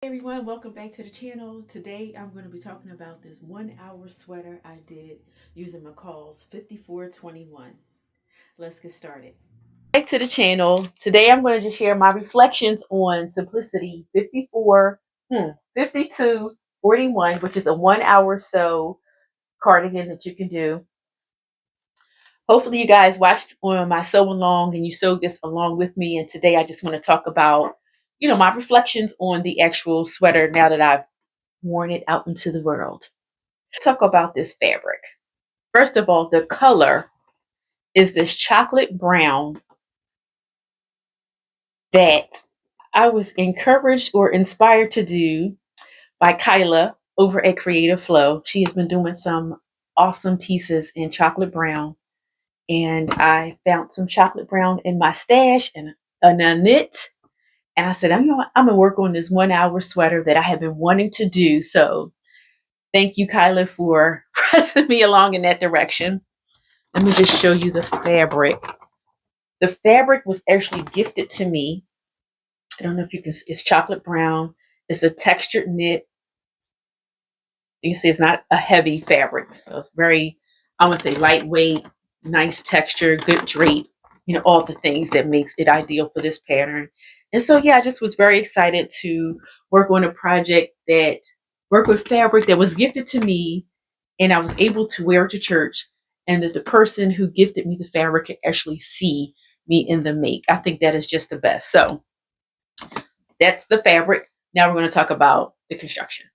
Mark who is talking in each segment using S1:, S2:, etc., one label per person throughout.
S1: Hey everyone, welcome back to the channel. Today I'm going to be talking about this 1 hour sweater I did using McCalls 5421. Let's get started. Back to the channel. Today I'm going to just share my reflections on Simplicity 5241, which is a 1 hour sew cardigan that you can do. Hopefully you guys watched on my sew along and you sewed this along with me. And today I just want to talk about, my reflections on the actual sweater now that I've worn it out into the world. Let's talk about this fabric. First of all, the color is this chocolate brown that I was encouraged or inspired to do by Kyla over at Creative Flow. She has been doing some awesome pieces in chocolate brown, and I found some chocolate brown in my stash and a knit. And I said, I'm gonna work on this 1 hour sweater that I have been wanting to do. So thank you, Kyla, for pressing me along in that direction. Let me just show you the fabric. The fabric was actually gifted to me. I don't know if you can see, it's chocolate brown. It's a textured knit. You can see it's not a heavy fabric. So it's very, I would say, lightweight, nice texture, good drape, all the things that makes it ideal for this pattern. And so, yeah, I just was very excited to work on a project that work with fabric that was gifted to me, and I was able to wear it to church, and that the person who gifted me the fabric could actually see me in the make. I think that is just the best. So that's the fabric. Now we're going to talk about the construction.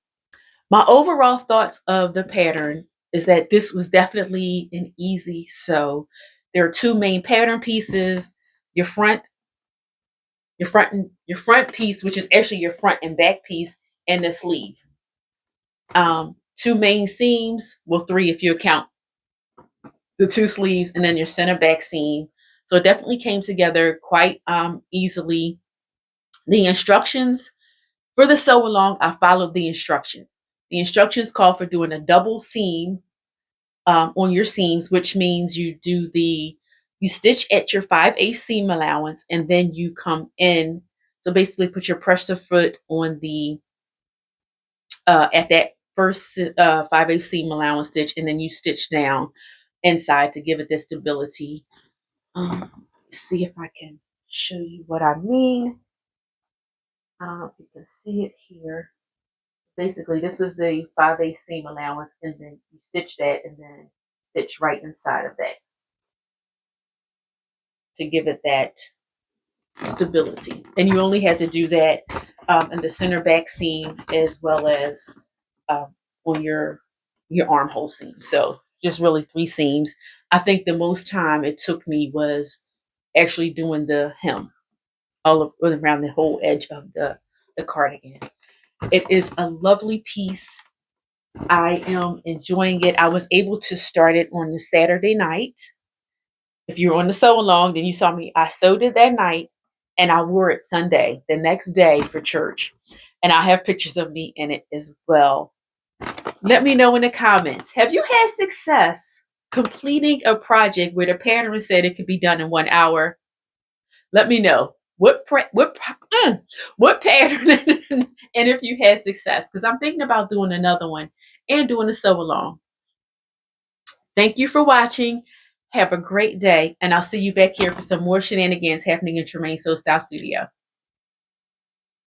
S1: My overall thoughts of the pattern is that this was definitely an easy sew. There are two main pattern pieces: your front piece, which is actually your front and back piece, and the sleeve. Two main seams, well, three if you account the two sleeves, and then your center back seam. So it definitely came together quite easily. The instructions for the sew along, I followed the instructions. The instructions call for doing a double seam on your seams, which means you stitch at your 5/8 seam allowance, and then you come in. So basically put your pressure foot on the at that first 5/8 seam allowance stitch, and then you stitch down inside to give it the stability. See if I can show you what I mean. I don't know if you can see it here. Basically, this is the 5/8 seam allowance, and then you stitch that and then stitch right inside of that to give it that stability. And you only had to do that in the center back seam as well as on your armhole seam. So just really three seams. I think the most time it took me was actually doing the hem all around the whole edge of the cardigan. It is a lovely piece. I am enjoying it. I was able to start it on the Saturday night. If you were on the sew along, then you saw me. I sewed it that night and I wore it Sunday, the next day for church. And I have pictures of me in it as well. Let me know in the comments. Have you had success completing a project where the pattern said it could be done in 1 hour? Let me know what pattern and if you had success, because I'm thinking about doing another one and doing a sew along. Thank you for watching. Have a great day, and I'll see you back here for some more shenanigans happening in Tremaine Sew Style Studio.